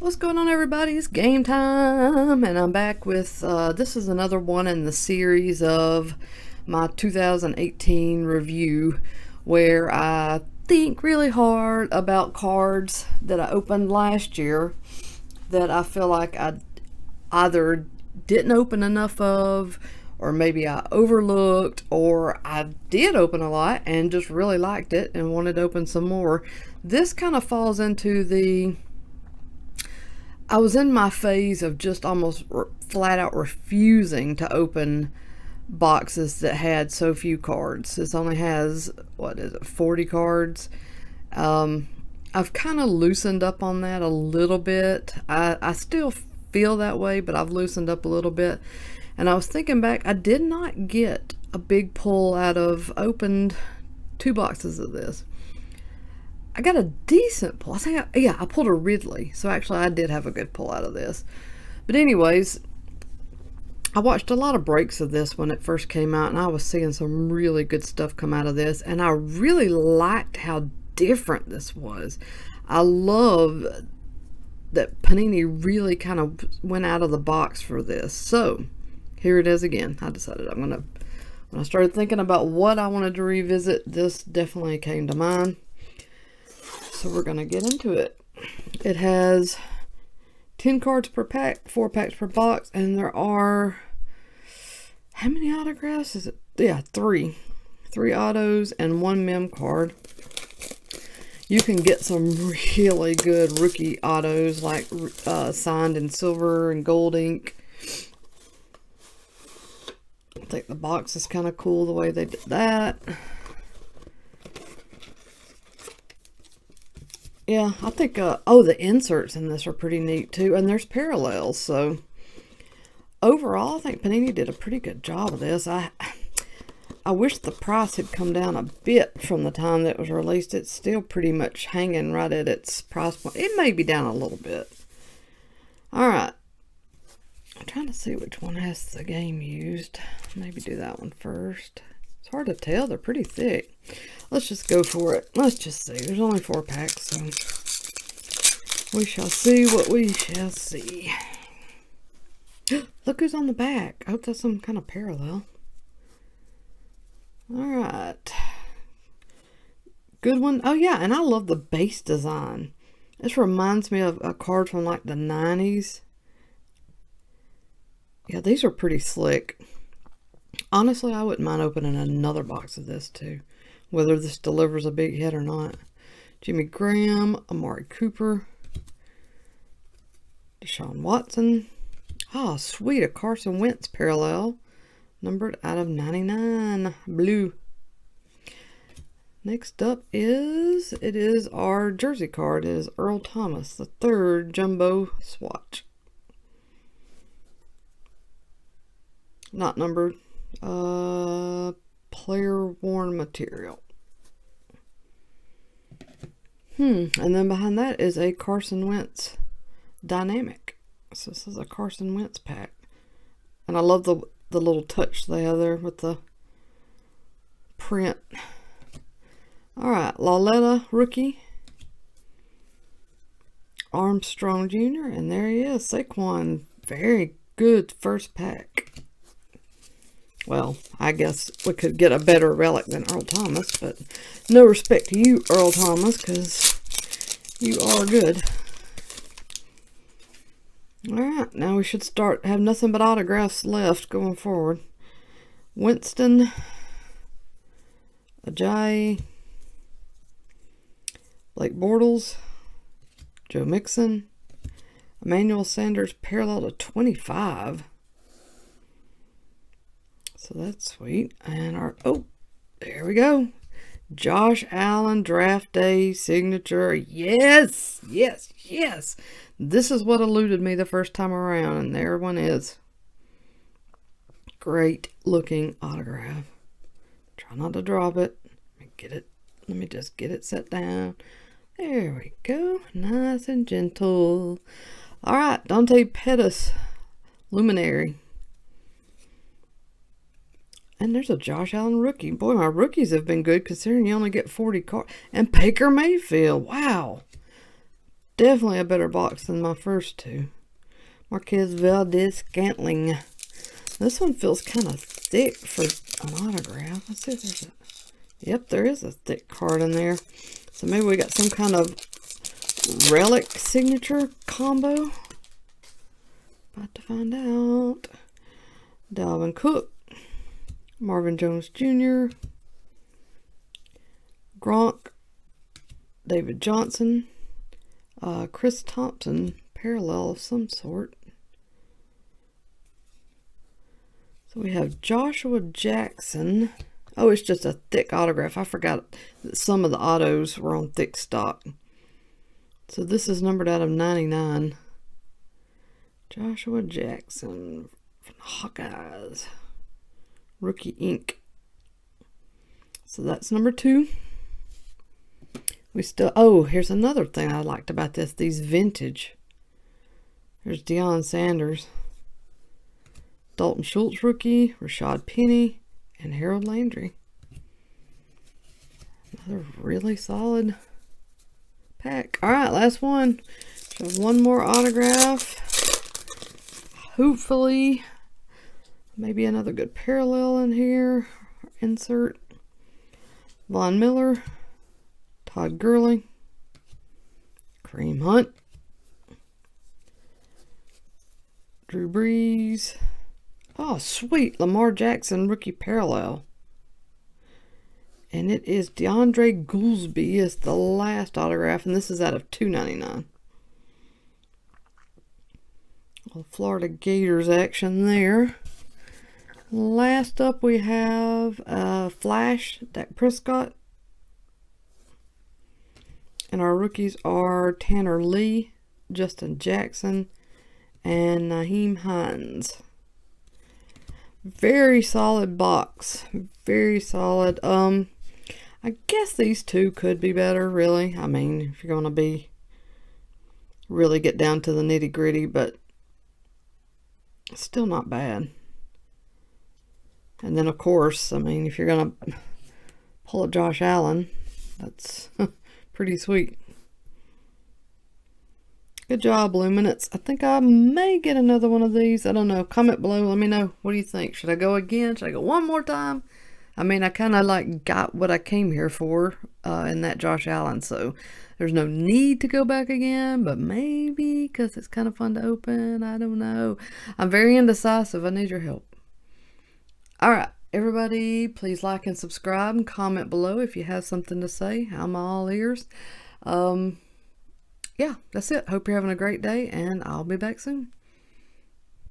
What's going on, everybody? It's game time, and I'm back with this is another one in the series of my 2018 review, where I think really hard about cards that I opened last year that I feel like I either didn't open enough of, or maybe I overlooked, or I did open a lot and just really liked it and wanted to open some more. This kind of falls into I was in my phase of just almost flat out refusing to open boxes that had so few cards. This only has, 40 cards. I've kind of loosened up on that a little bit. I still feel that way, but I've loosened up a little bit. And I was thinking back, I did not get a big pull out of opened 2 boxes of this. I got a decent pull. I pulled a Ridley. So actually I did have a good pull out of this. But anyways, I watched a lot of breaks of this when it first came out, and I was seeing some really good stuff come out of this, and I really liked how different this was. I love that Panini really kind of went out of the box for this. So here it is again. I decided when I started thinking about what I wanted to revisit, this definitely came to mind. So we're going to get into it. It has 10 cards per pack, 4 packs per box, and there are, how many autographs is it? Yeah, 3. 3 autos and 1 mem card. You can get some really good rookie autos, like signed in silver and gold ink. I think the box is kind of cool the way they did that. Yeah, I think, the inserts in this are pretty neat too, and there's parallels, so overall I think Panini did a pretty good job of this. I wish the price had come down a bit from the time that it was released. It's still pretty much hanging right at its price point. It may be down a little bit. Alright, I'm trying to see which one has the game used. Maybe do that one first. It's hard to tell, they're pretty thick. Let's just go for it. Let's just see. There's only 4 packs, so we shall see what we shall see. Look who's on the back. I hope that's some kind of parallel. Alright. Good one. Oh yeah, and I love the base design. This reminds me of a card from like the 90s. Yeah, these are pretty slick. Honestly, I wouldn't mind opening another box of this too, whether this delivers a big hit or not. Jimmy Graham, Amari Cooper, Deshaun Watson. Oh, sweet, a Carson Wentz parallel, numbered out of 99, blue. Next up it is our jersey card. It is Earl Thomas, the 3rd jumbo swatch. Not numbered. Player worn material. And then behind that is a Carson Wentz dynamic. So this is a Carson Wentz pack. And I love the little touch they have there with the print. Alright, Laletta rookie. Armstrong Jr. And there he is, Saquon. Very good first pack. Well, I guess we could get a better relic than Earl Thomas, but no respect to you, Earl Thomas, because you are good. Alright, now we should have nothing but autographs left going forward. Winston, Ajayi, Blake Bortles, Joe Mixon, Emmanuel Sanders parallel to 25. So that's sweet. And there we go. Josh Allen draft day signature. Yes, yes, yes. This is what eluded me the first time around, and there one is. Great looking autograph. Try not to drop it. Let me just get it set down. There we go. Nice and gentle. All right, Dante Pettis, Luminary. And there's a Josh Allen rookie. Boy, my rookies have been good considering you only get 40 cards. And Baker Mayfield. Wow. definitely a better box than my first two. Marquez Valdez-Scantling. This one feels kind of thick for an autograph. Let's see if there's a... Yep, there is a thick card in there. So maybe we got some kind of relic signature combo. About to find out. Dalvin Cook. Marvin Jones Jr. Gronk. David Johnson. Chris Thompson. Parallel of some sort. So we have Joshua Jackson. Oh, it's just a thick autograph. I forgot that some of the autos were on thick stock. So this is numbered out of 99. Joshua Jackson from the Hawkeyes. Rookie ink. So that's number 2. We still... Oh, here's another thing I liked about this. These vintage. There's Deion Sanders. Dalton Schultz rookie. Rashad Penny. And Harold Landry. Another really solid pack. Alright, last one. So one more autograph. Hopefully, maybe another good parallel in here. Insert. Von Miller. Todd Gurley. Kareem Hunt. Drew Brees. Oh, sweet. Lamar Jackson rookie parallel. And it is DeAndre Goolsby is the last autograph, and this is out of $2.99. Well, Florida Gators action there. Last up we have Flash, Dak Prescott. And our rookies are Tanner Lee, Justin Jackson, and Naheem Hines. Very solid box. Very solid. I guess these two could be better, really. I mean, if you're going to really get down to the nitty gritty, but still not bad. And then, of course, I mean, if you're going to pull a Josh Allen, that's pretty sweet. Good job, Luminance. I think I may get another one of these. I don't know. Comment below. Let me know. What do you think? Should I go again? Should I go one more time? I mean, I kind of like got what I came here for in that Josh Allen. So there's no need to go back again. But maybe because it's kind of fun to open. I don't know. I'm very indecisive. I need your help. All right. Everybody, please like and subscribe and comment below if you have something to say. I'm all ears. Yeah, that's it. Hope you're having a great day, and I'll be back soon.